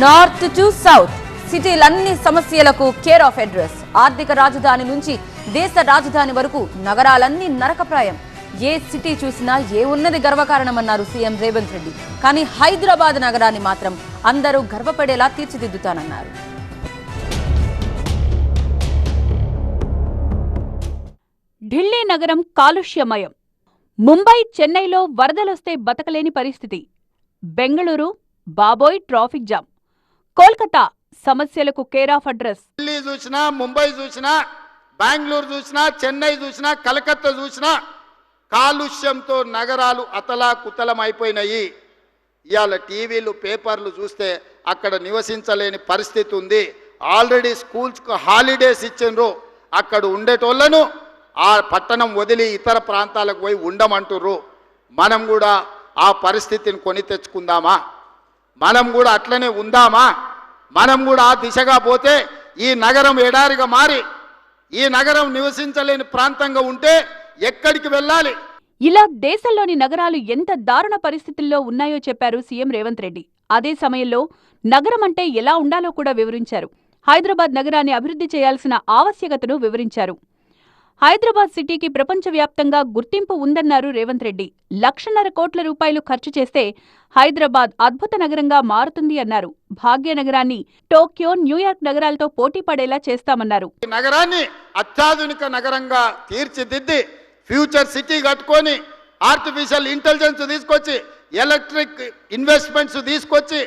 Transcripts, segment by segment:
North to south సిటీలన్నీ సమస్యలకు care of address. ఆర్థిక రాజధాని నుంచి దేశ రాజధాని వరకు నగరాలన్నీ నరకప్రాయం. ఏ సిటీ చూసినా ఏ ఉన్నది గర్వకారణమన్నారు సీఎం రేవంత్ రెడ్డి. కానీ హైదరాబాద్ నగరాన్ని మాత్రం అందరూ గర్వపడేలా తీర్చిదిద్దుతానన్నారు. ఢిల్లీ నగరం కాలుష్యమయం. ముంబై, చెన్నైలో వరదలొస్తే బతకలేని పరిస్థితి. బెంగళూరు బాబోయ్ ట్రాఫిక్ జామ్. కోల్కతా సమస్యలకు కేర్ ఆఫ్ అడ్రస్. ఢిల్లీ చూసినా, ముంబై చూసినా, బెంగళూరు చూసినా, చెన్నై చూసినా, కలకత్తా చూసినా కాలుష్యంతో నగరాలు అతలాకుతలం అయిపోయినాయి. ఇవాళ టీవీలు, పేపర్లు చూస్తే అక్కడ నివసించలేని పరిస్థితి ఉంది. ఆల్రెడీ స్కూల్స్కు హాలిడేస్ ఇచ్చిండ్రు. అక్కడ ఉండేటోళ్లను ఆ పట్టణం వదిలి ఇతర ప్రాంతాలకు పోయి ఉండమంటుర్రు. మనం కూడా ఆ పరిస్థితిని కొని తెచ్చుకుందామా? మనం కూడా అట్లనే ఉందామా? మనం కూడా ఆ దిశగా పోతే ఈ నగరం ఎడారిగా మారి ఈ నగరం నివసించలేని ప్రాంతంగా ఉంటే ఎక్కడికి వెళ్ళాలి? ఇలా దేశంలోని నగరాలు ఎంత దారుణ పరిస్థితుల్లో ఉన్నాయో చెప్పారు సీఎం రేవంత్ రెడ్డి. అదే సమయంలో నగరం అంటే ఎలా ఉండాలో కూడా వివరించారు. హైదరాబాద్ నగరాన్ని అభివృద్ధి చేయాల్సిన ఆవశ్యకతను వివరించారు. హైదరాబాద్ సిటీకి ప్రపంచవ్యాప్తంగా గుర్తింపు ఉందన్నారు రేవంత్ రెడ్డి. 1,50,000 కోట్ల రూపాయలు ఖర్చు చేస్తే హైదరాబాద్ అద్భుత నగరంగా మారుతుంది అన్నారు. భాగ్యనగరాన్ని టోక్యో, న్యూయార్క్ నగరాలతో పోటీ పడేలా చేస్తామన్నారు. నగరాన్ని అత్యాధునిక నగరంగా తీర్చిదిద్ది ఫ్యూచర్ సిటీ కట్టుకొని ఆర్టిఫిషియల్ ఇంటెలిజెన్స్ తీసుకొచ్చి, ఎలక్ట్రిక్ ఇన్వెస్ట్మెంట్స్ తీసుకొచ్చి,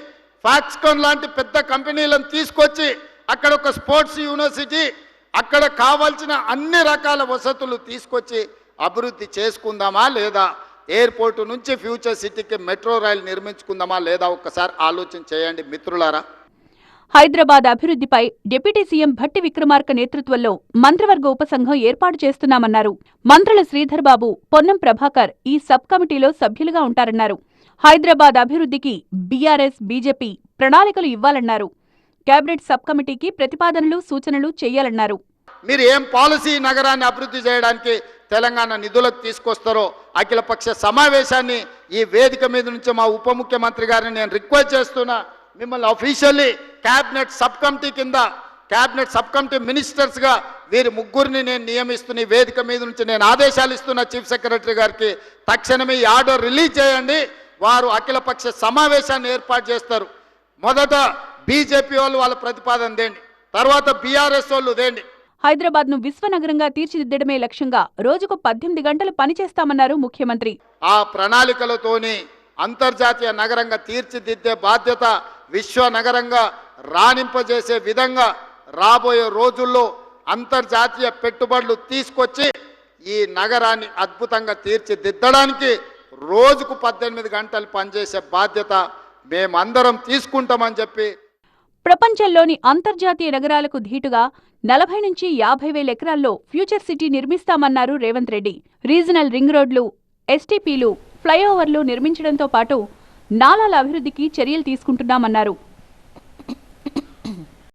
ఫాక్స్కాన్ లాంటి పెద్ద కంపెనీలను తీసుకొచ్చి అక్కడ ఒక స్పోర్ట్స్ యూనివర్సిటీ, అక్కడ కావాల్సిన అన్ని రకాల వసతులు తీసుకొచ్చి అభివృద్ధి చేసుకుందామా లేదా? ఎయిర్పోర్టు నుంచి ఫ్యూచర్ సిటీకి మెట్రో రైలు నిర్మించుకుందామా లేదా? ఒక్కసారి ఆలోచన చేయండి మిత్రులారా. హైదరాబాద్ అభివృద్ధిపై డిప్యూటీ సీఎం భట్టి విక్రమార్క నేతృత్వంలో మంత్రివర్గ ఉపసంఘం ఏర్పాటు చేస్తున్నామన్నారు. మంత్రులు శ్రీధర్ బాబు, పొన్నం ప్రభాకర్ ఈ సబ్ కమిటీలో సభ్యులుగా ఉంటారన్నారు. హైదరాబాద్ అభివృద్ధికి బీఆర్ఎస్, బీజేపీ ప్రణాళికలు ఇవ్వాలన్నారు. కేబినెట్ సబ్ కమిటీకి ప్రతిపాదనలు, సూచనలు చేయాలన్నారు. మీరు ఏం పాలసీ నగరాన్ని అభివృద్ధి చేయడానికి తెలంగాణ నిధులకు తీసుకొస్తారో అఖిలపక్ష సమావేశాన్ని ఈ వేదిక మీద నుంచి మా ఉప ముఖ్యమంత్రి గారిని నేను రిక్వెస్ట్ చేస్తున్నా. మిమ్మల్ని అఫీషియల్లీ క్యాబినెట్ సబ్ కమిటీ కింద, క్యాబినెట్ సబ్ కమిటీ మినిస్టర్స్గా వీరి ముగ్గురిని నేను నియమిస్తున్న ఈ వేదిక మీద నుంచి నేను ఆదేశాలు ఇస్తున్నా చీఫ్ సెక్రటరీ గారికి. తక్షణమే ఈ ఆర్డర్ రిలీజ్ చేయండి. వారు అఖిలపక్ష సమావేశాన్ని ఏర్పాటు చేస్తారు. మొదట బీజేపీ వాళ్ళు వాళ్ళ ప్రతిపాదన దేండి, తర్వాత బీఆర్ఎస్ వాళ్ళు దేండి. హైదరాబాద్ ను విశ్వనగరంగా తీర్చిదిద్దడమే లక్ష్యంగా రోజుకు 18 గంటలు పనిచేస్తామన్నారు ముఖ్యమంత్రి. ఆ ప్రణాళికలతోని అంతర్జాతీయ నగరంగా తీర్చిదిద్దే బాధ్యత, విశ్వ నగరంగా రాణింపజేసే విధంగా రాబోయే రోజుల్లో అంతర్జాతీయ పెట్టుబడులు తీసుకొచ్చి ఈ నగరాన్ని అద్భుతంగా తీర్చిదిద్దడానికి రోజుకు 18 గంటలు పనిచేసే బాధ్యత మేమందరం తీసుకుంటామని చెప్పి. ప్రపంచంలోని అంతర్జాతీయ నగరాలకు ధీటుగా 40 నుంచి 50,000 ఎకరాల్లో ఫ్యూచర్ సిటీ నిర్మిస్తామన్నారు రేవంత్ రెడ్డి. రీజనల్ రింగ్ రోడ్లు, ఎస్టీపీలు, ఫ్లైఓవర్లు నిర్మించడంతో పాటు నాలాల అభివృద్ధికి చర్యలు తీసుకుంటున్నామన్నారు.